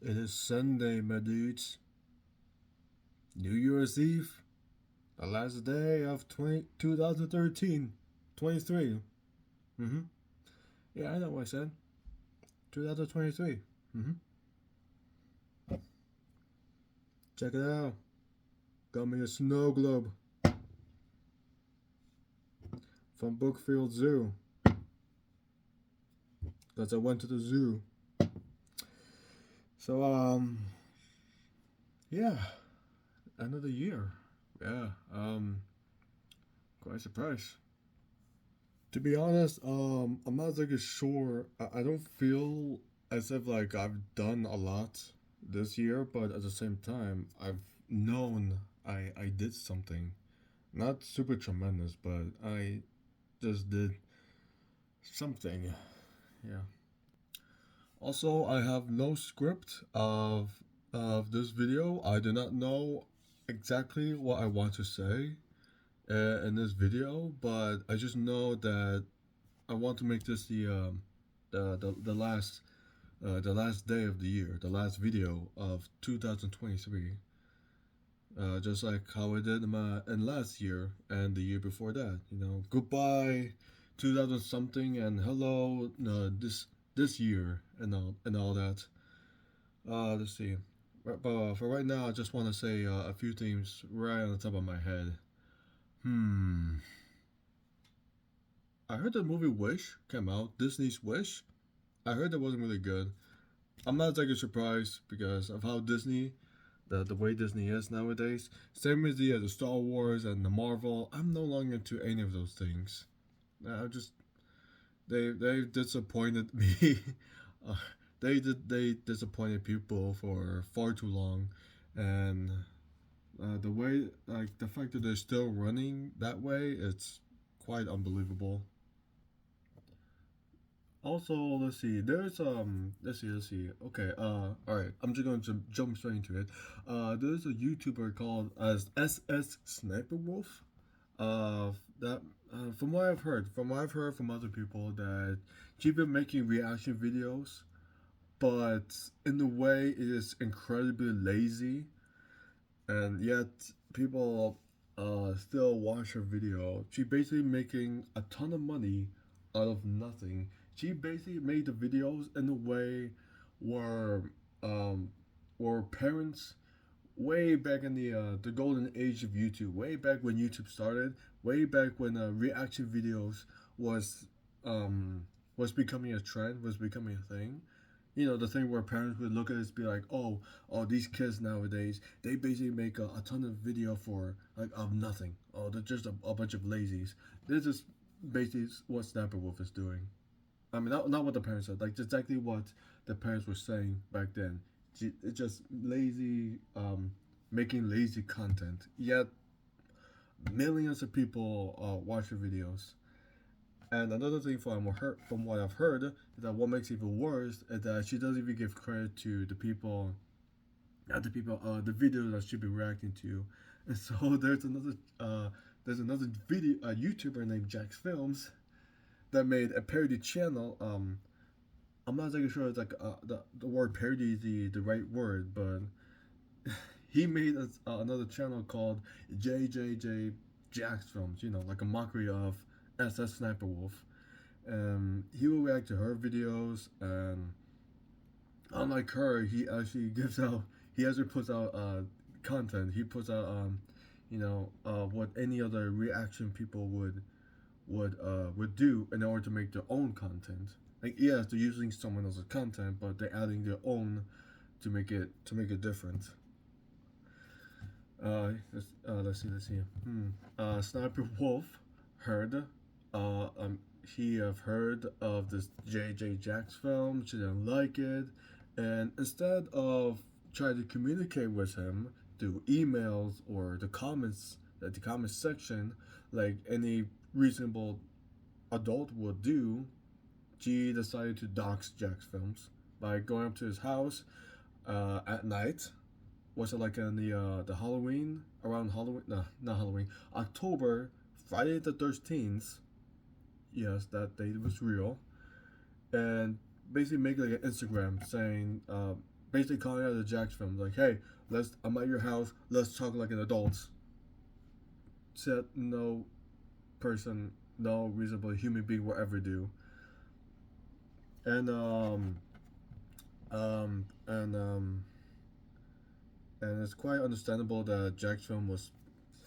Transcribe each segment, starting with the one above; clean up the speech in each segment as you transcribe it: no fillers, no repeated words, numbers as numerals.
It is Sunday, my dudes. New Year's Eve. The last day of 2013. 23. Mm-hmm. Yeah, I know what I said. 2023. Mm-hmm. Check it out. Got me a snow globe from Brookfield Zoo. Because I went to the zoo. So, yeah. End of the year. Yeah, quite surprised. To be honest, I'm not like sure. I don't feel as if like I've done a lot this year, but at the same time, I've known I did something, not super tremendous, but I just did something. Yeah. Also, I have no script of this video. I do not know exactly what I want to say in this video, but I just know that I want to make this the last day of the year, the last video of 2023. Just like how I did in last year and the year before that. Goodbye 2000 something and hello this year and all that. Let's see. But for right now, I just want to say a few things right on the top of my head. Hmm. I heard the movie Wish came out. Disney's Wish. I heard that wasn't really good. I'm not exactly surprised because of how the way Disney is nowadays. Same as the Star Wars and the Marvel. I'm no longer into any of those things. I just they disappointed me. uh, they disappointed people for far too long, and the way like the fact that they're still running that way, it's quite unbelievable. Also, let's see. Let's see. Okay. All right. I'm just going to jump straight into it. There's a YouTuber called as SS Sniper Wolf. That from what I've heard from other people, that she's been making reaction videos, but in a way, it is incredibly lazy, and yet people still watch her video. She basically making a ton of money out of nothing. She basically made the videos in a way where um where parents way back in the golden age of YouTube, way back when YouTube started, way back when reaction videos was um was becoming a trend, was becoming a thing. The thing where parents would look at this, be like, oh, these kids nowadays, they basically make a ton of video for like of nothing. Oh, they're just a bunch of lazies. This is basically what Snapper Wolf is doing. I mean, not what the parents said, like exactly what the parents were saying back then. It's just lazy, making lazy content. Yet millions of people watch her videos. And another thing from what I've heard, is that what makes it even worse is that she doesn't even give credit to the people, the videos that she'd be reacting to. And so there's another video, a YouTuber named Jax Films that made a parody channel. I'm not exactly sure it's like the word parody is the right word, but he made another channel called JJJ Jax Films. Like a mockery of SS Sniper Wolf. He will react to her videos, and unlike her, he actually puts out content. He puts out what any other reaction people would do in order to make their own content. Like, yes, they're using someone else's content, but they're adding their own to make it different. Let's see. Sniper Wolf heard. He have heard of this JJ Jax film. She didn't like it, and instead of trying to communicate with him through emails or the comments section, like any reasonable adult would do, she decided to dox Jax Films by going up to his house at night. Was it like in the Halloween, around Halloween? No, not Halloween. October, Friday the 13th. Yes, that date was real. And basically make like an Instagram saying, basically calling out the Jax film, like, "Hey, I'm at your house. Let's talk like an adult." Said no person, no reasonable human being will ever do. And um, and um, and it's quite understandable that Jack's film was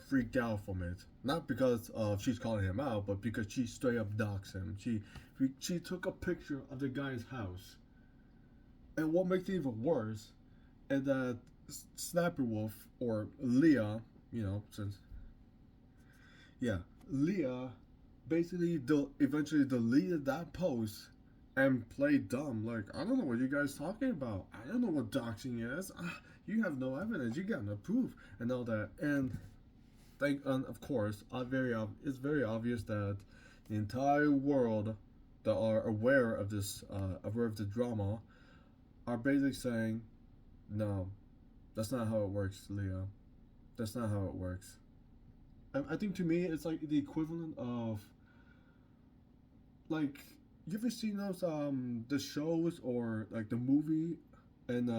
freaked out from it. Not because she's calling him out, but because she straight up doxed him. She took a picture of the guy's house, and what makes it even worse is that Sniper Wolf or Leah, since yeah, Leah basically eventually deleted that post and played dumb. Like, I don't know what you guys talking about. I don't know what doxing is. You have no evidence. You got no proof and all that. And of course, it's very obvious that the entire world that are aware of the drama, are basically saying, no, that's not how it works, Leah. That's not how it works. And I think to me, it's like the equivalent of, like, you ever seen those the shows or like the movie and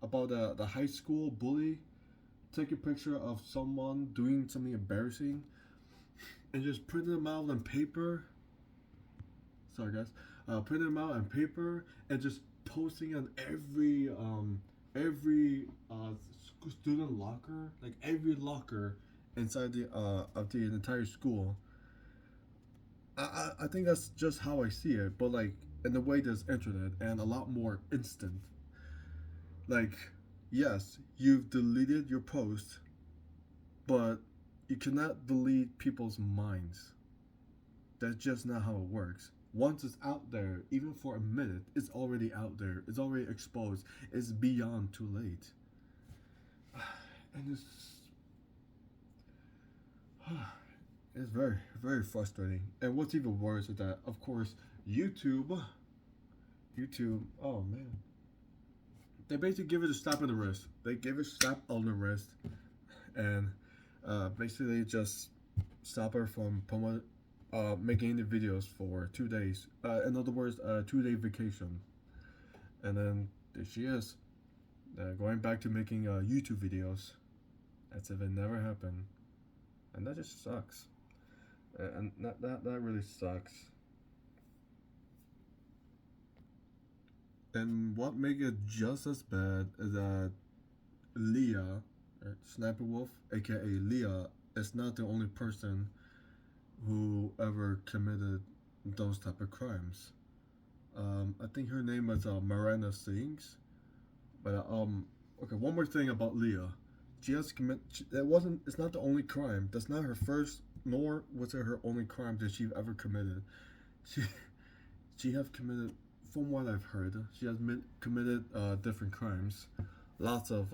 about the high school bully take a picture of someone doing something embarrassing and just print them out on paper. Sorry, guys. Print them out on paper and just posting on every student locker, like every locker inside the of the entire school. I think that's just how I see it, but like in the way there's internet and a lot more instant. Like, yes, you've deleted your post, but you cannot delete people's minds. That's just not how it works. Once it's out there, even for a minute, it's already out there. It's already exposed. It's beyond too late. And it's very, very frustrating. And what's even worse is that, of course, YouTube, oh man, they basically give it a slap on the wrist. They give it a slap on the wrist, and basically just stop her from making the videos for 2 days. In other words, a 2-day vacation. And then there she is, going back to making YouTube videos as if it never happened. And that just sucks. And that really sucks. And what makes it just as bad is that Leah, Sniper Wolf, aka Leah, is not the only person who ever committed those type of crimes. I think her name was Miranda Sings. But okay, one more thing about Leah. She has commit. It's not the only crime. That's not her first, nor was it her only crime that she ever committed. She she have committed, from what I've heard, she has committed different crimes, lots of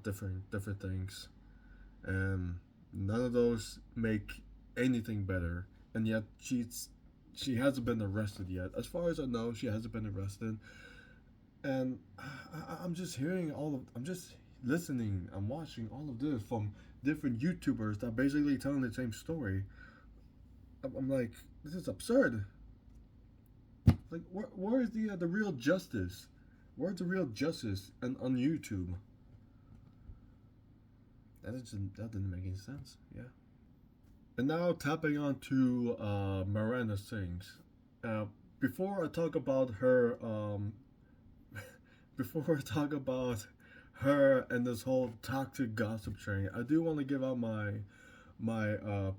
different things, and none of those make anything better. And yet she hasn't been arrested yet. As far as I know, she hasn't been arrested. And I'm just I'm just listening, I'm watching all of this from different YouTubers that are basically telling the same story. I'm like, this is absurd. Like, where is the real justice? Where's the real justice on YouTube? That didn't make any sense. Yeah. And now tapping on to Miranda Sings. Before I talk about her, before I talk about her and this whole toxic gossip train, I do want to give out my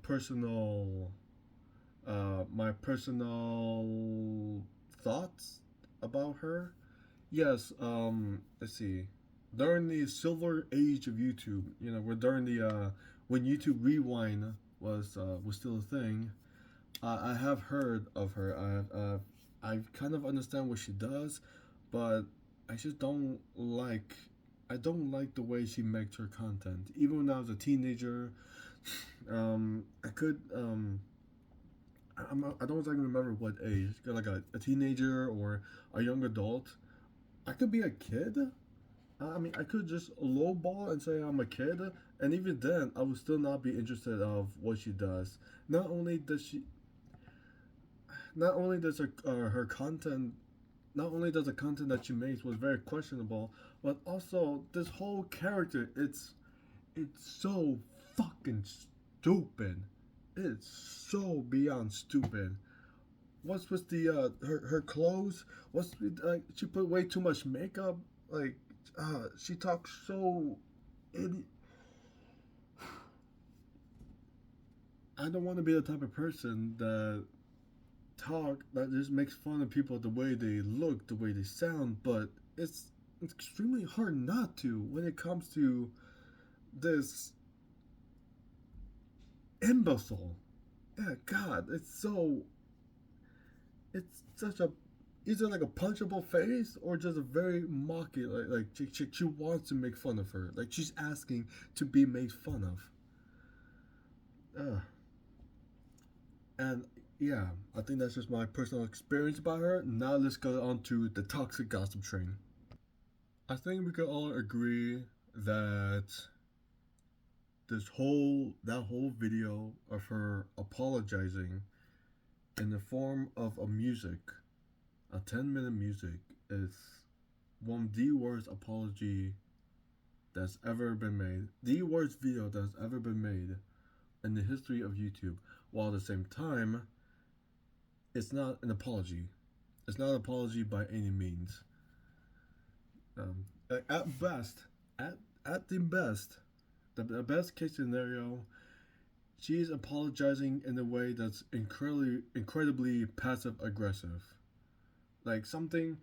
personal thoughts about her. Yes, let's see. During the silver age of YouTube, we're during the when YouTube Rewind was still a thing. I have heard of her. I kind of understand what she does, but I just don't like. I don't like the way she makes her content. Even when I was a teenager, I could I don't exactly remember what age, like a teenager or a young adult. I could be a kid. I mean, I could just lowball and say I'm a kid, and even then, I would still not be interested of what she does. Not only does she, not only does her content not only does the content that she makes was very questionable, but also this whole character, it's so fucking stupid. It's so beyond stupid. What's with the her clothes? What's with, like she put way too much makeup? Like she talks so. It, I don't want to be the type of person that just makes fun of people the way they look, the way they sound, but it's extremely hard not to when it comes to this imbecile. Yeah, God, it's such a either like a punchable face or just a very mocky like she wants to make fun of her, like she's asking to be made fun of. Uh, and yeah, I think that's just my personal experience about her. Now let's go on to the toxic gossip train. I think we can all agree that that whole video of her apologizing in the form of a music, a 10-minute music, is one of the worst apology that's ever been made, the worst video that's ever been made in the history of YouTube. While at the same time, it's not an apology. It's not an apology by any means. At best, at at the best, the best case scenario, she's apologizing in a way that's incredibly passive aggressive. Like something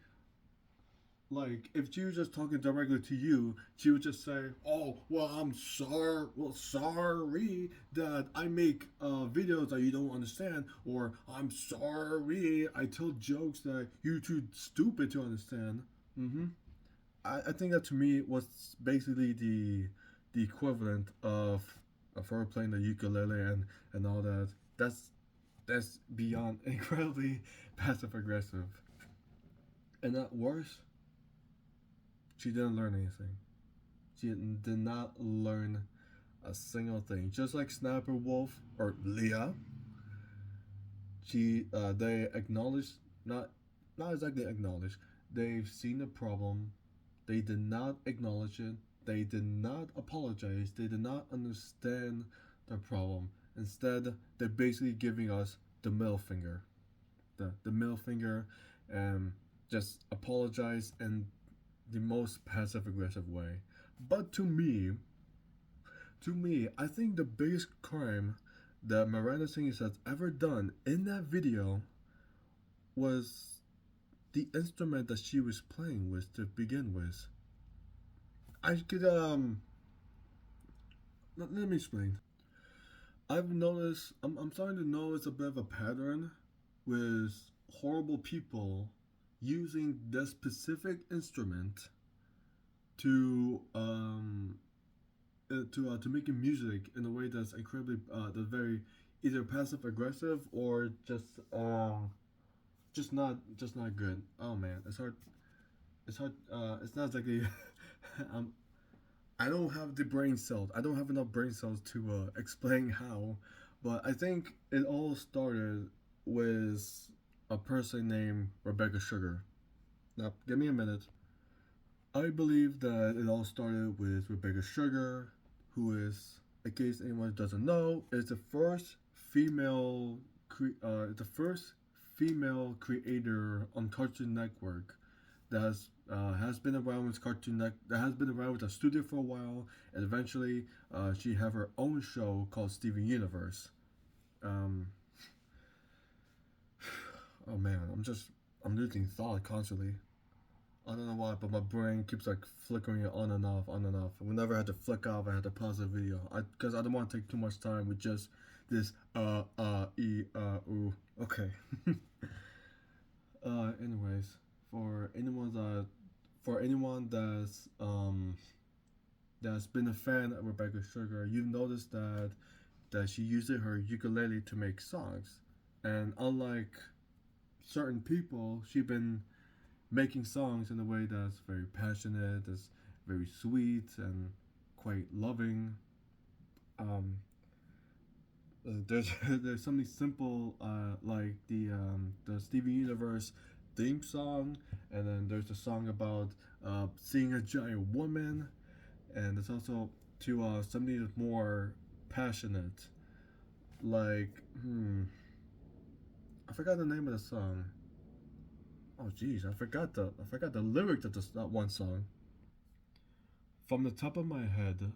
like if she was just talking directly to you, she would just say, "Oh, well, I'm sorry. Well, sorry that I make videos that you don't understand, or I'm sorry I tell jokes that you're too stupid to understand." Mm-hmm. I think that to me was basically the equivalent of her playing the ukulele and all that. That's beyond incredibly passive aggressive. And at worst, she didn't learn anything. She did not learn a single thing. Just like Sniper Wolf or Leah, they acknowledged not exactly acknowledged. They've seen the problem. They did not acknowledge it. They did not apologize. They did not understand the problem. Instead, they're basically giving us the middle finger. The middle finger and just apologize in the most passive aggressive way. But to me, I think the biggest crime that Miranda Singh has ever done in that video was the instrument that she was playing with to begin with. I could let me explain. I'm starting to notice a bit of a pattern with horrible people using this specific instrument to to making music in a way that's incredibly that's very either passive aggressive or just not good. Oh man, it's hard. It's hard. It's not exactly. um, I don't have the brain cells. I don't have enough brain cells to explain how, but I think it all started with a person named Rebecca Sugar. Now, give me a minute. I believe that it all started with Rebecca Sugar, who is, in case anyone doesn't know, is the first female creator on Cartoon Network that has been around with that has been around with a studio for a while, and eventually she have her own show called Steven Universe. Um, oh man, I'm losing thought constantly. I don't know why, but my brain keeps like flickering it on and off, on and off. Whenever I had to flick off, I had to pause the video. Because I don't want to take too much time with just this ooh. Okay. Anyways, for anyone that for anyone that's been a fan of Rebecca Sugar, you've noticed that she uses her ukulele to make songs, and unlike certain people, she's been making songs in a way that's very passionate, that's very sweet and quite loving. Um, there's there's something simple like the Steven Universe theme song, and then there's a song about seeing a giant woman, and there's also to something that's more passionate, like I forgot the name of the song. Oh jeez, I forgot the lyrics of that one song. From the top of my head,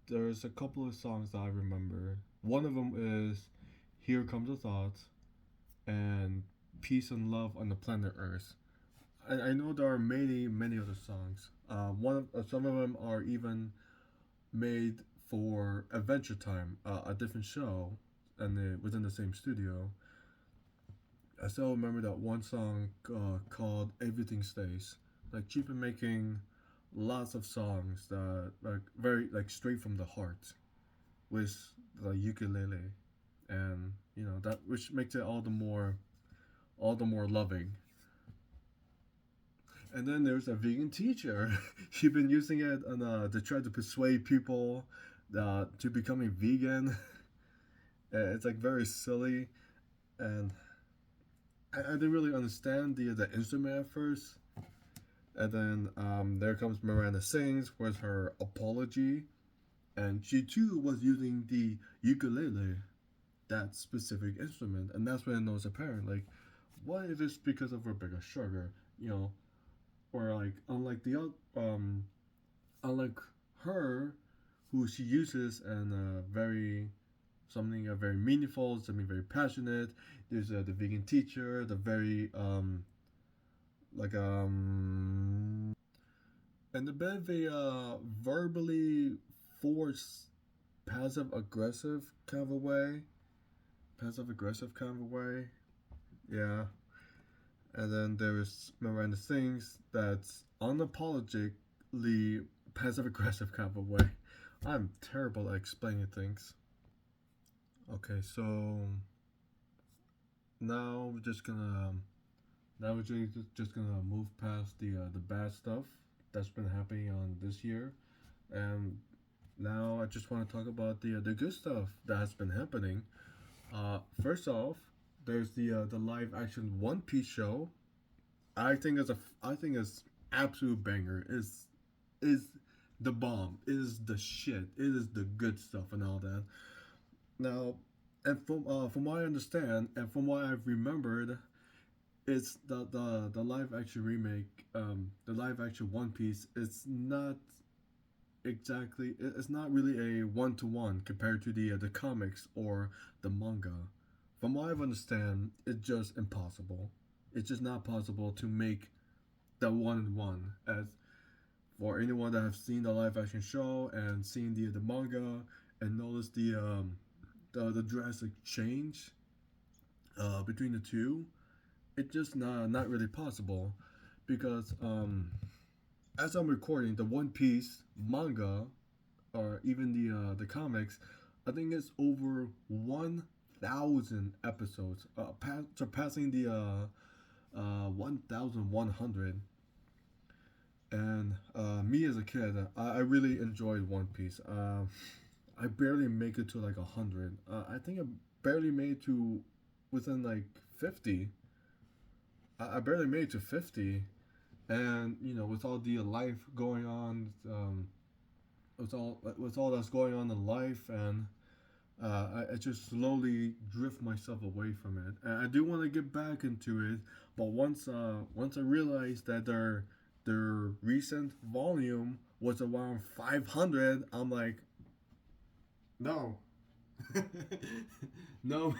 there's a couple of songs that I remember. One of them is "Here Comes a Thought" and "Peace and Love on the Planet Earth." I know there are many other songs. Some of them are even made for Adventure Time, a different show, and within the same studio. I still remember that one song called "Everything Stays." Like she's been making lots of songs that like very like straight from the heart with the ukulele, and that which makes it all the more loving. And then there's a vegan teacher. She's been using it to try to persuade people to becoming vegan. It's like very silly, and I didn't really understand the instrument at first. And then there comes Miranda Sings with her apology, and she too was using the ukulele, that specific instrument, and that's when it was apparent. Like, what if it's because of Rebecca Sugar? Or like unlike her, who she uses and very something very meaningful, something very passionate. There's the vegan teacher, the very like and a bit of a verbally forced, passive aggressive kind of a way, passive aggressive kind of a way. Yeah, and then there's Miranda Sings that's unapologetically passive aggressive kind of a way. I'm terrible at explaining things. Okay, so now we're just gonna now we're just gonna move past the bad stuff that's been happening on this year, and now I just want to talk about the good stuff that has been happening. First off, there's the live action One Piece show. I think it's absolute banger. Is the bomb. It is the shit. It is the good stuff and all that. Now, and from what I understand and from what I've remembered, it's the live action remake, the live action One Piece. It's not really a one to one compared to the comics or the manga. From what I understand, it's just impossible. It's just not possible to make the one one. As for anyone that have seen the live action show and seen the manga and noticed the drastic change between the two, it's just not really possible because as I'm recording the One Piece manga or even the comics, I think it's over 1,000 episodes, surpassing the 1,100. And me as a kid, I really enjoyed One Piece. I barely make it to like 100. I think I barely made to within like 50. I barely made it to 50, and with all the life going on, with all that's going on in life, and I just slowly drift myself away from it. And I do want to get back into it, but once I realized that their recent volume was around 500, I'm like, no, no,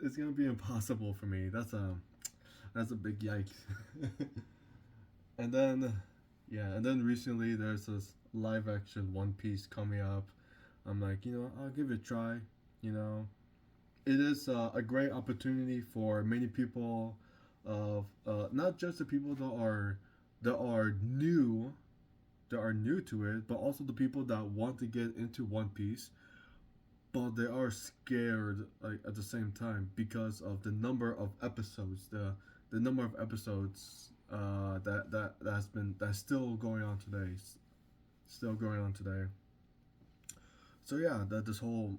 it's gonna be impossible for me. That's a big yikes. And then, yeah, and then recently there's this live action One Piece coming up. I'm like, I'll give it a try. You know, it is a great opportunity for many people, of not just the people that are new to it, but also the people that want to get into One Piece, but they are scared like at the same time because of the number of episodes, the number of episodes that's still going on today, still going on today. So yeah, that this whole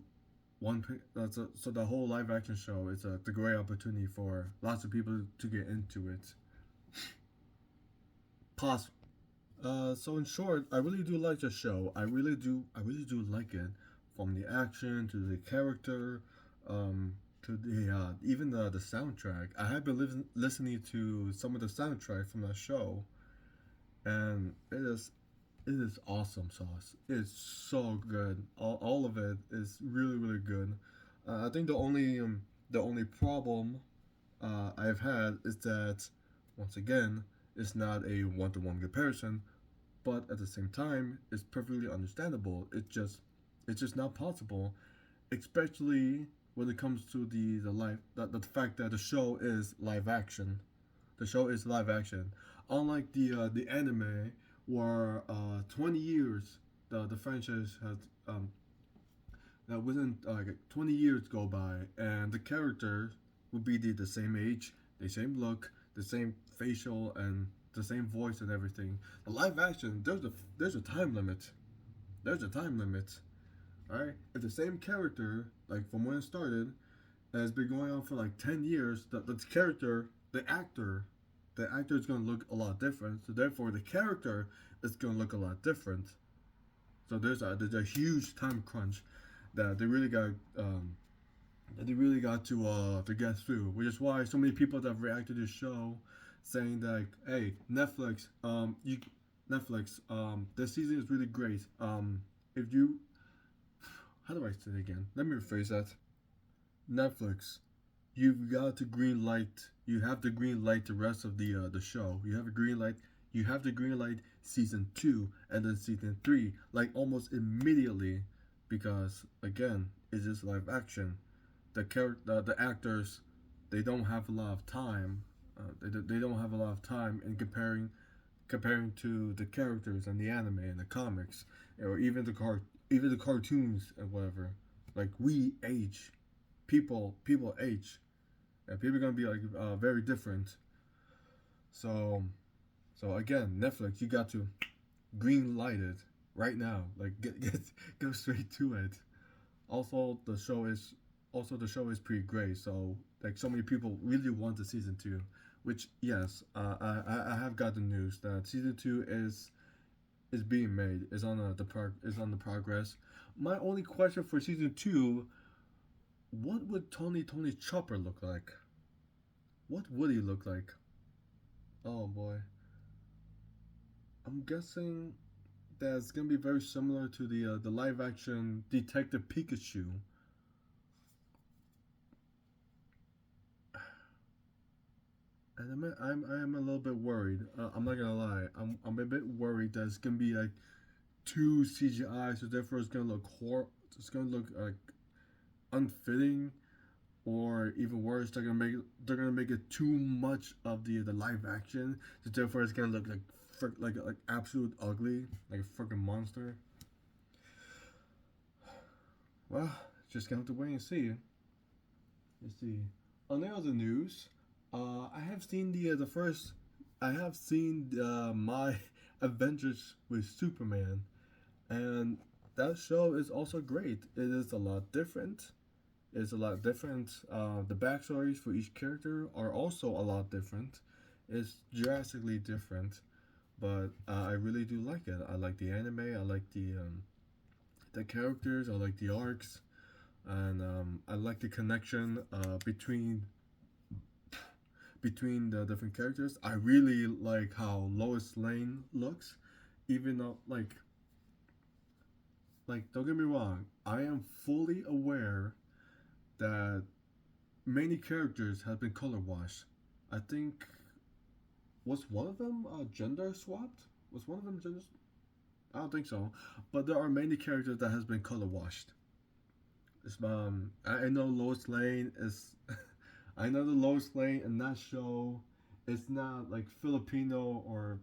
so the whole live action show is the great opportunity for lots of people to get into it. Pause. So in short, I really do like the show. I really do like it, from the action to the character, to the even the soundtrack. I have been listening to some of the soundtrack from that show, and it is awesome sauce. It's so good. All of it is really really good. I think the only problem I've had is that, once again, it's not a one to one comparison, but at the same time, it's perfectly understandable. It's just not possible, especially when it comes to the fact that the show is live action. The show is live action, unlike the anime, where 20 years the franchise has that within like 20 years go by, and the character would be the same age, the same look, the same facial, and the same voice and everything. The live action, there's a time limit. There's a time limit. Alright? If the same character, like from when it started, has been going on for like 10 years, the character, the actor is going to look a lot different. So therefore, the character is going to look a lot different. So there's a huge time crunch that they really got to get through, which is why so many people that have reacted to the show saying that, hey, Netflix, this season is really great. If you, how do I say it again? Let me rephrase that. Netflix, you've got to green light. You have to green light the rest of the show. You have a green light. You have to green light season 2 and then season 3 like almost immediately, because again, it's just live action. The actors, they don't have a lot of time. They don't have a lot of time in comparing to the characters and the anime and the comics, or even the cartoons and whatever. Like we age, people age, and people are gonna be like very different. So again, Netflix, you got to green light it right now. Like get go straight to it. Also, the show is pretty great. So like so many people really want the season 2, which yes, I have got the news that season 2 is being made, is on the progress. My only question for season 2: what would Tony Chopper look like? What would he look like? Oh boy, I'm guessing that's gonna be very similar to the live action Detective Pikachu. And I am a little bit worried. I'm not gonna lie. I'm a bit worried that it's gonna be like too CGI, so therefore it's gonna look like unfitting, or even worse, they're gonna make it too much of the live action, so therefore it's gonna look like like absolute ugly, like a freaking monster. Well, just gonna have to wait and see. Let's see. On the other news, I have seen the first. I have seen my Avengers with Superman, and that show is also great. It is a lot different. It's a lot different. The backstories for each character are also a lot different. It's drastically different, but I really do like it. I like the anime. I like the characters. I like the arcs, and I like the connection between the different characters. I really like how Lois Lane looks, even though don't get me wrong, I am fully aware that many characters have been color washed. I think was one of them gender swapped? Was one of them gender? I don't think so, but there are many characters that has been color washed. I know Lois Lane is. I know the Lois Lane in that show is not like Filipino, or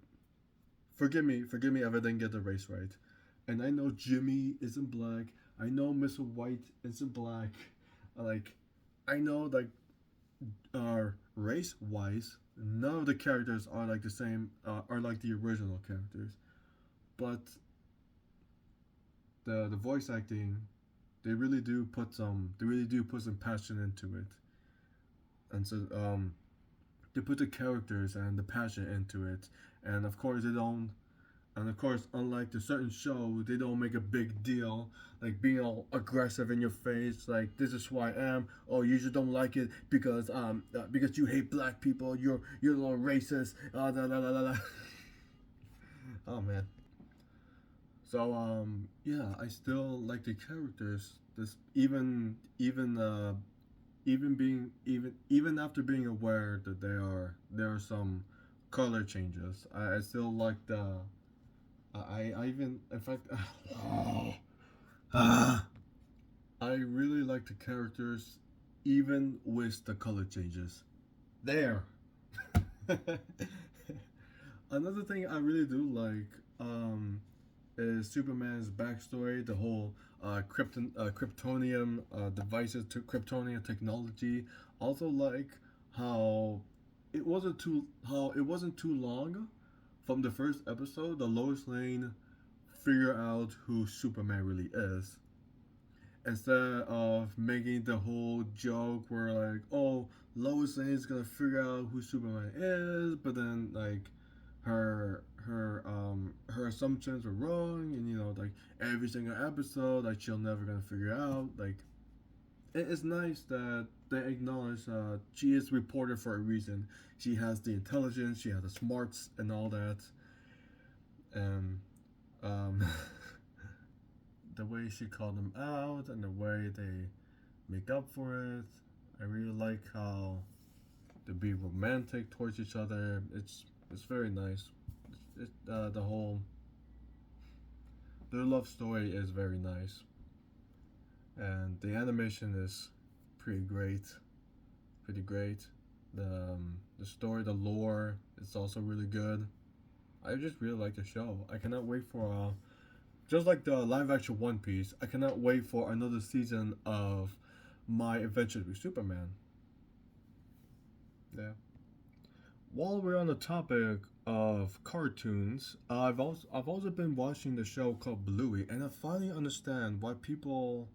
forgive me if I didn't get the race right. And I know Jimmy isn't black. I know Mr. White isn't black. Like, I know like race wise, none of the characters are like the same. Are like the original characters, but the voice acting. they really do put some passion into it, and so they put the characters and the passion into it, and of course they don't. And of course, unlike the certain show, they don't make a big deal, like being all aggressive in your face, like this is who I am. Oh, you just don't like it because you hate black people. You're a little racist. Da, da, da, da, da. Oh man. So yeah, I still like the characters. This even after being aware that there are some color changes, I still like the I even in fact I really like the characters even with the color changes. There. Another thing I really do like is Superman's backstory, the whole Kryptonium devices to Kryptonian technology. Also like how it wasn't too long from the first episode the Lois Lane figure out who Superman really is. Instead of making the whole joke where like, oh, Lois Lane is gonna figure out who Superman is, but then like her assumptions were wrong, and like every single episode like she'll never gonna figure out. Like it's nice that they acknowledge she is reported for a reason. She has the intelligence, she has the smarts, and all that, and um, the way she called them out and the way they make up for it. I really like how they be romantic towards each other. It's very nice. The whole their love story is very nice, and the animation is pretty great. Pretty great. The story, the lore, it's also really good. I just really like the show. I cannot wait for just like the live action One Piece. I cannot wait for another season of My Adventures with Superman. Yeah. While we're on the topic of cartoons, I've also been watching the show called Bluey, and I finally understand why people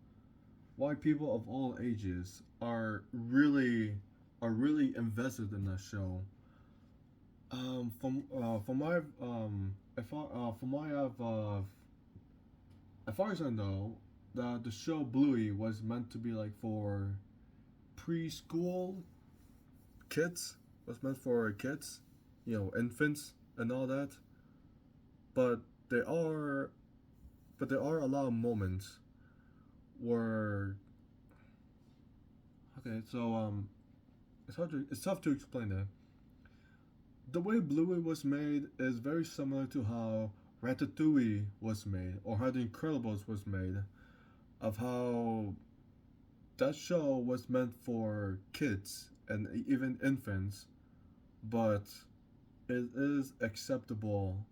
of all ages are really invested in that show. From my if I, from my as far as I know, the show Bluey was meant to be like for preschool kids. Was meant for kids, infants and all that. But there are a lot of moments where okay, so it's tough to explain that. The way Bluey was made is very similar to how Ratatouille was made, or how The Incredibles was made, of how that show was meant for kids and even infants, but it is acceptable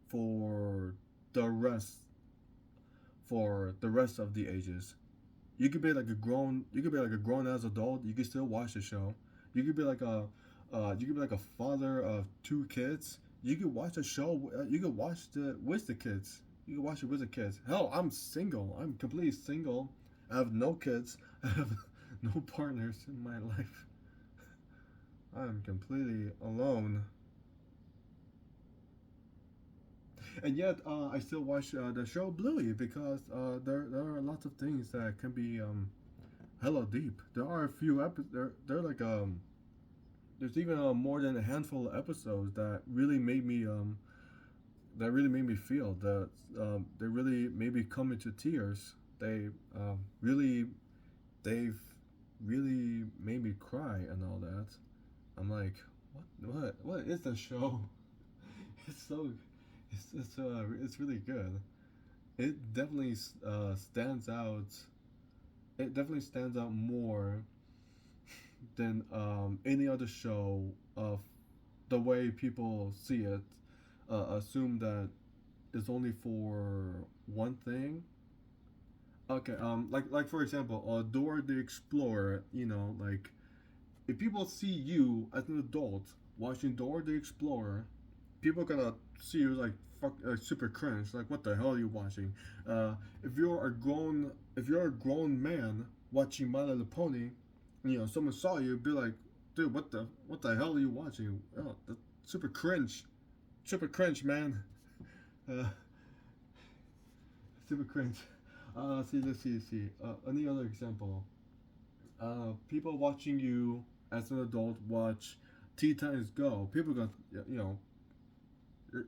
for the rest the rest of the ages. You could be like a grown as adult. You can still watch the show. You could be like you could be like a father of two kids. You could watch a show. You could watch the with the kids. You can watch it with the kids. Hell, I'm single. I'm completely single. I have no kids. I have no partners in my life. I'm completely alone. And yet, I still watch the show Bluey because there are lots of things that can be hella deep. There are a few episodes. There like there's even more than a handful of episodes that really made me feel that they really made me come into tears. Really they've really made me cry and all that. I'm like, what is the show? It's so it's really good. It definitely stands out. It definitely stands out more than any other show of the way people see it. Assume that it's only for one thing. Okay, like for example, Dora the Explorer. Like if people see you as an adult watching Dora the Explorer, people gonna see you like fuck super cringe. Like, what the hell are you watching? If you're a grown man watching My Little Pony, you know, someone saw you, be like, dude, what the hell are you watching? Oh, that's super cringe, man. Uh, super cringe. Let's see. Any other example? People watching you as an adult watch Teen Titans Go. People go, you know,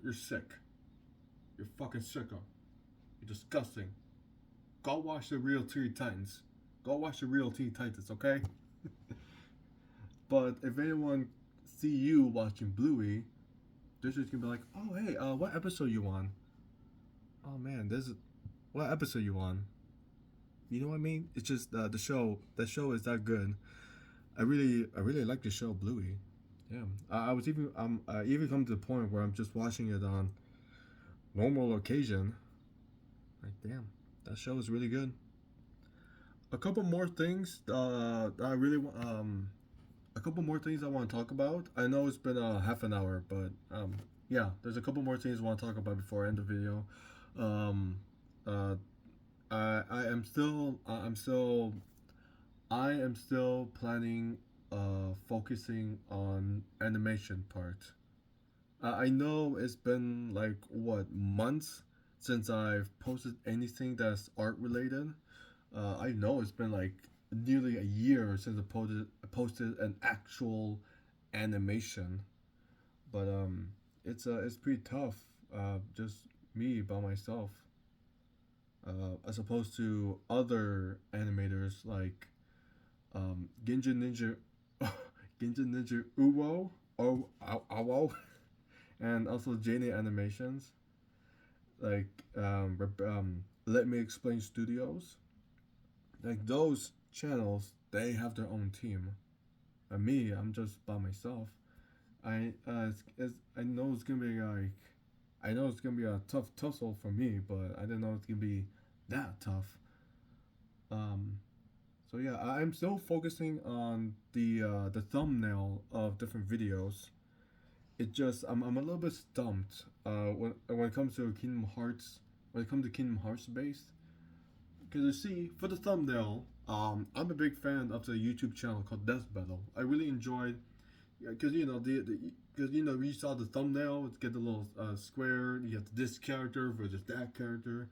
you're sick. You're fucking sicko. You're disgusting. Go watch the real Teen Titans. Go watch the real Teen Titans, okay? But if anyone see you watching Bluey, they're just gonna be like, oh hey, what episode you on? Oh man, this is what episode you on? You know what I mean? It's just the show. The show is that good. I really like the show Bluey. Yeah, I even come to the point where I'm just watching it on normal occasion. Like, damn, that show is really good. A couple more things that I really a couple more things I want to talk about. I know it's been half an hour, but yeah, there's a couple more things I want to talk about before I end the video. Um, uh, I am still I am still planning focusing on animation part. I know it's been like what months since I've posted anything that's art related. I know it's been like nearly a year since I posted an actual animation, but it's pretty tough. Just me by myself, as opposed to other animators like Ginja Ninja, Ginja Ninja Uwo or Awo, and also JNA Animations, like Let Me Explain Studios. Like those channels, they have their own team. And me, I'm just by myself. I know it's gonna be like, I know it's gonna be a tough tussle for me, but I didn't know it's gonna be that tough. Um, so yeah, I'm still focusing on the thumbnail of different videos. It just I'm a little bit stumped when it comes to Kingdom Hearts, when it comes to Kingdom Hearts based. Because you see, for the thumbnail, I'm a big fan of the YouTube channel called Death Battle. I really enjoyed, because you know because you know we saw the thumbnail, it's get the little square. You have this character versus that character.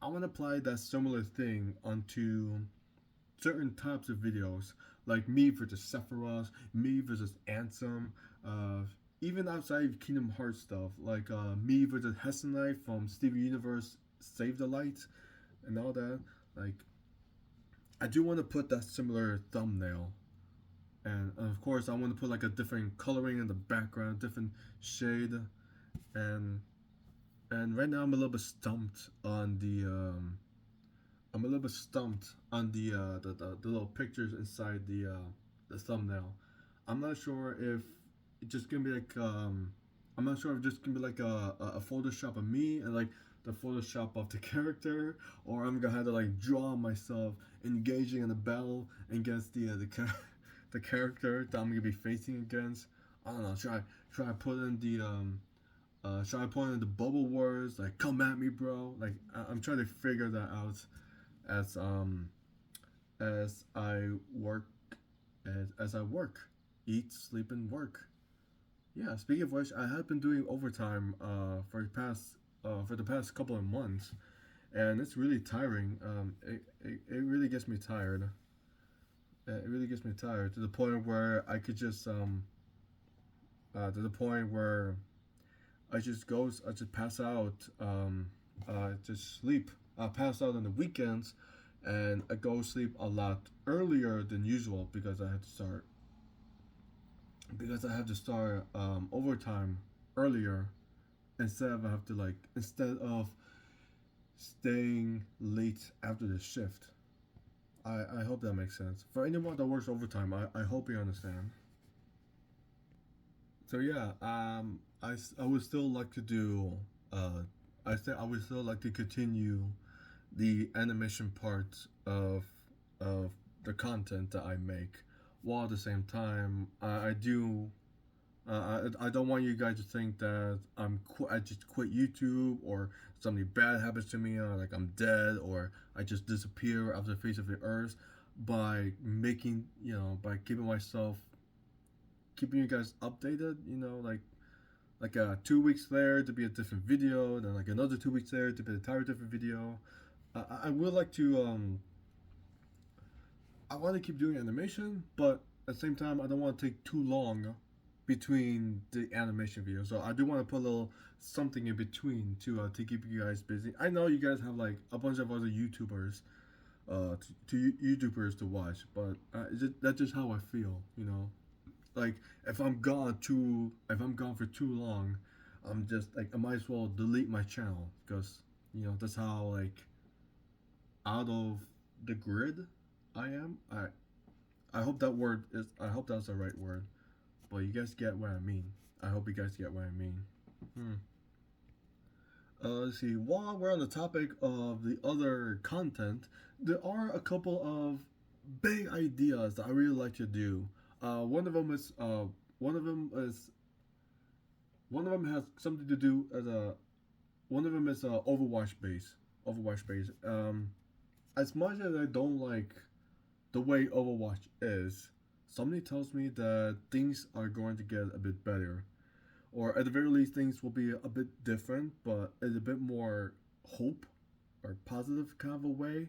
I want to apply that similar thing onto certain types of videos, like me versus Sephiroth, me versus Ansem, uh, even outside of Kingdom Hearts stuff, like me versus Hessenite from Steven Universe Save the Light and all that. Like, I do want to put that similar thumbnail, and of course, I want to put like a different coloring in the background, different shade, and right now I'm a little bit stumped on the the little pictures inside the thumbnail. I'm not sure if it's just gonna be like I'm not sure if it's just gonna be like a Photoshop of me and like the Photoshop of the character, or I'm gonna have to like draw myself engaging in a battle against the character that I'm gonna be facing against. I don't know. Try to put in the try to put in the bubble words like "come at me, bro." Like I'm trying to figure that out as as I work as I work, eat, sleep, and work. Yeah. Speaking of which, I have been doing overtime for the past couple of months, and it's really tiring. It really gets me tired. It really gets me tired to the point where I could just to the point where I just pass out, just sleep. I pass out on the weekends, and I go sleep a lot earlier than usual because I have to start overtime earlier instead of staying late after the shift. I hope that makes sense. For anyone that works overtime, I hope you understand. So yeah, I would still like to do I would still like to continue the animation part of the content that I make, while at the same time I do I don't want you guys to think that I just quit YouTube or something bad happens to me, or like I'm dead, or I just disappear off the face of the earth by making, by keeping you guys updated. Like 2 weeks there to be a different video, then like another 2 weeks there to be an entire different video. I would like to I want to keep doing animation, but at the same time, I don't want to take too long between the animation videos. So I do want to put a little something in between to keep you guys busy. I know you guys have like a bunch of other YouTubers, YouTubers to watch, but that's just how I feel. Like if I'm gone for too long, I'm just like I might as well delete my channel because that's how like out of the grid I am. I hope that's the right word, but you guys get what I mean. I hope you guys get what I mean. Hmm. Let's see. While we're on the topic of the other content, there are a couple of big ideas that I really like to do. One of them is one of them is one of them has something to do as a one of them is Overwatch base. Overwatch base. As much as I don't like the way Overwatch is, somebody tells me that things are going to get a bit better, or at the very least, things will be a bit different, but in a bit more hope or positive kind of a way.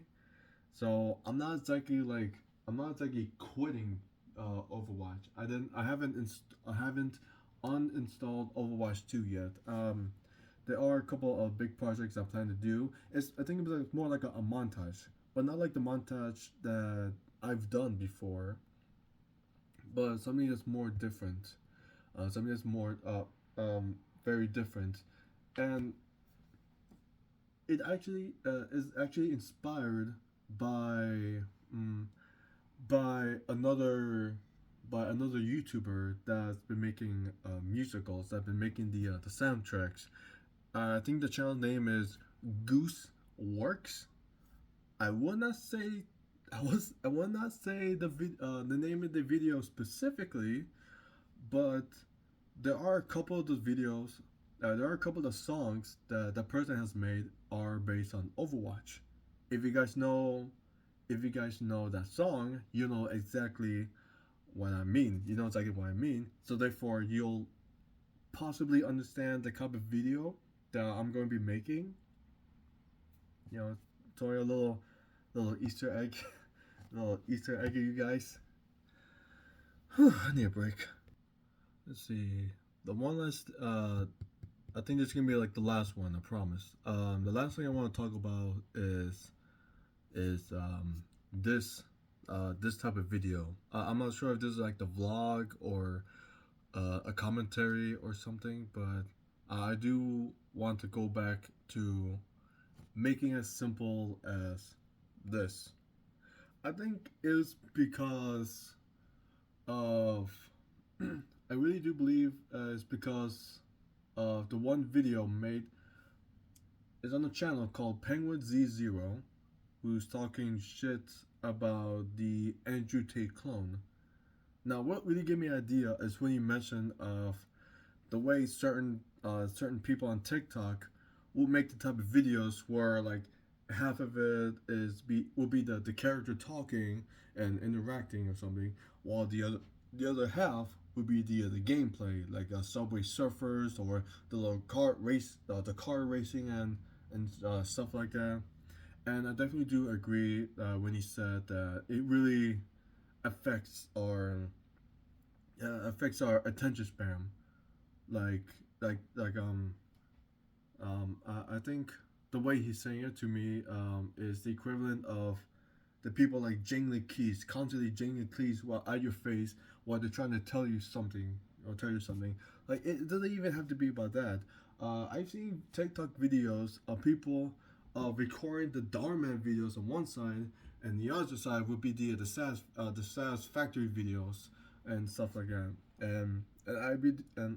So I'm not exactly quitting Overwatch. I haven't uninstalled Overwatch 2 yet. There are a couple of big projects I plan to do. I think it's more like a montage, but not like the montage that I've done before, but something that's more different. Something that's more very different, and it actually is actually inspired by mm, by another by another YouTuber that's been making musicals, that's been making the soundtracks. I think the channel name is Goose Works. I would not say I would not say the name of the video specifically, but there are a couple of those videos. There are a couple of songs that that person has made are based on Overwatch. If you guys know, if you guys know that song, you know exactly what I mean. You know exactly what I mean. So therefore, you'll possibly understand the type of video that I'm going to be making. Throwing a little Easter egg, little Easter egg, you guys. Whew, I need a break. Let's see. The one last, I think this is gonna be like the last one. I promise. The last thing I want to talk about is this type of video. I'm not sure if this is like the vlog or a commentary or something, but I do want to go back to making as simple as this. I think it's because of I really do believe it's because of the one video made is on a channel called Penguin Z0, who's talking shit about the Andrew Tate clone. Now, what really gave me an idea is when he mentioned of the way certain people on TikTok will make the type of videos where like half of it will be the character talking and interacting or something, while the other half would be the gameplay, like Subway Surfers or the little the car racing and stuff like that. And I definitely do agree when he said that it really affects our attention span. Like I think the way he's saying it to me is the equivalent of the people like jingling keys, constantly jingling keys while at your face while they're trying to tell you something or tell you something. Like it doesn't even have to be about that. I've seen TikTok videos of people recording the Dharma videos on one side, and the other side would be the satisfactory videos and stuff like that. And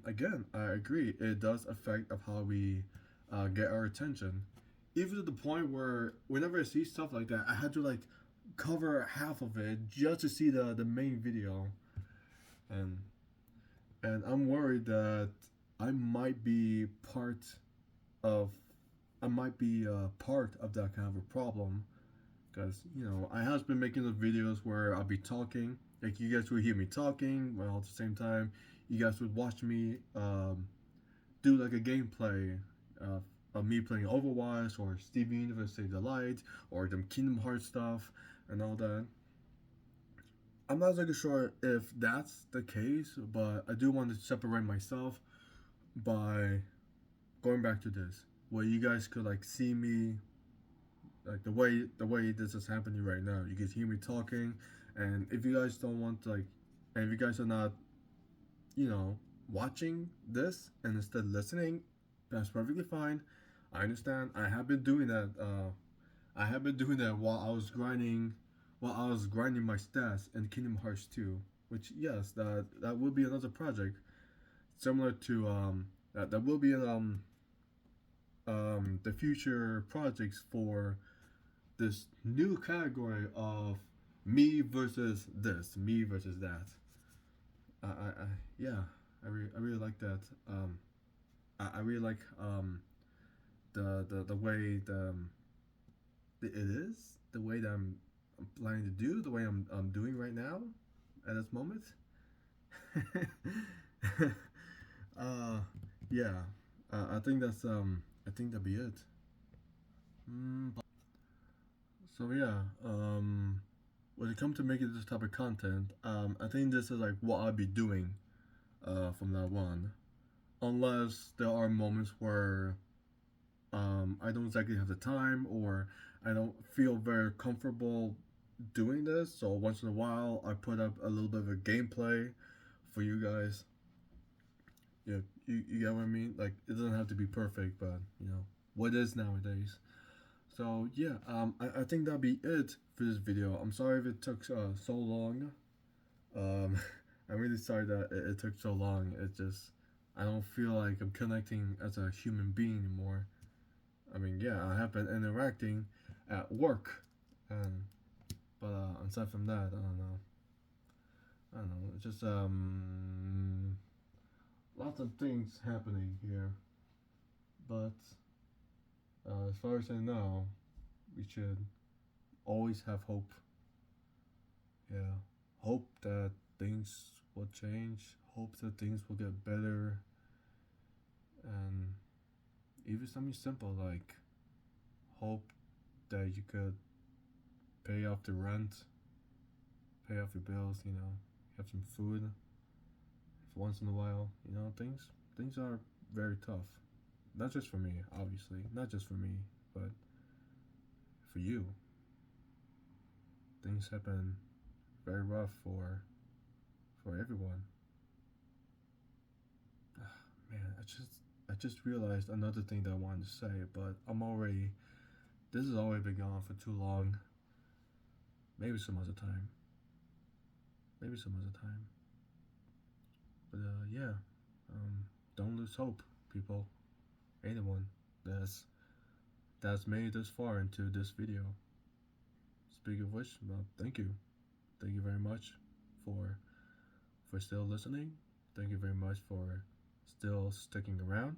again, I agree. It does affect of how we get our attention. Even to the point where whenever I see stuff like that, I had to like cover half of it just to see the main video, and and I'm worried that I might be part of I might be a part of that kind of a problem, because I have been making those videos where I'll be talking, like you guys will hear me talking while at the same time you guys would watch me do like a gameplay of me playing Overwatch or Steven Universe Save the Light or them Kingdom Hearts stuff and all that. I'm not exactly sure if that's the case, but I do want to separate myself by going back to this, where you guys could like see me, like the way this is happening right now. You can hear me talking, and if you guys don't want to, like, and if you guys are not, watching this and instead listening, that's perfectly fine. I understand. I have been doing that. I have been doing that while I was grinding my stats in Kingdom Hearts 2. Which, yes, that will be another project similar to that will be the future projects for this new category of me versus that. Yeah, I really like that. I really like the way it is, the way that I'm planning to do, the way I'm doing right now at this moment. uh, yeah, I think I think that'd be it. So yeah, when it comes to making this type of content, I think this is like what I'll be doing from now on, unless there are moments where I don't exactly have the time or I don't feel very comfortable doing this. So once in a while, I put up a little bit of a gameplay for you guys. Yeah, you get what I mean? Like, it doesn't have to be perfect, but what is nowadays. So yeah, I think that'll be it for this video. I'm sorry if it took so long. Um, I'm really sorry that it took so long. It just I don't feel like I'm connecting as a human being anymore. I mean, yeah, I have been interacting at work, and but aside from that, I don't know. I don't know. It's just lots of things happening here, but as far as I know, we should always have hope. Yeah, hope that things will change. Hope that things will get better, and even something simple like hope that you could pay off the rent, pay off your bills. Have some food for once in a while. Things are very tough. Not just for me, obviously. Not just for me, but for you. Things have been very rough for everyone. Man, I just realized another thing that I wanted to say, but this has already been gone for too long. Maybe some other time. Maybe some other time. But yeah, don't lose hope, people. Anyone that's made this far into this video. Speaking of which, well, thank you very much for still listening. Thank you very much for still sticking around.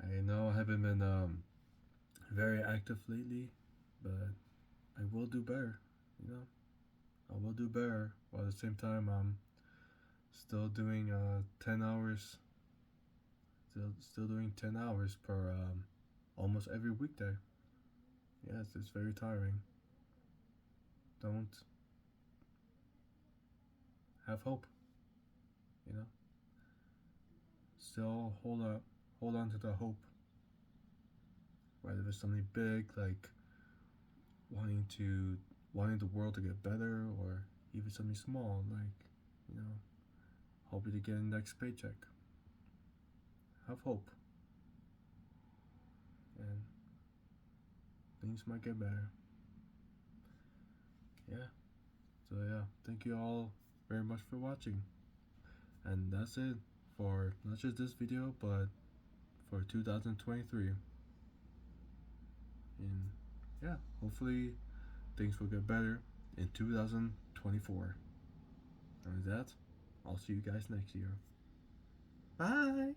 I know I haven't been very active lately, but I will do better. I will do better. While at the same time, I'm still doing 10 hours. Still doing 10 hours per almost every weekday. Yes, it's very tiring. Don't have hope. You know, still hold on to the hope. Whether it's something big like wanting to wanting the world to get better, or even something small like hoping to get a next paycheck. Have hope, and things might get better. Yeah. So yeah, thank you all very much for watching, and that's it for not just this video, but for 2023. And yeah, hopefully things will get better in 2024. And with that, I'll see you guys next year. Bye.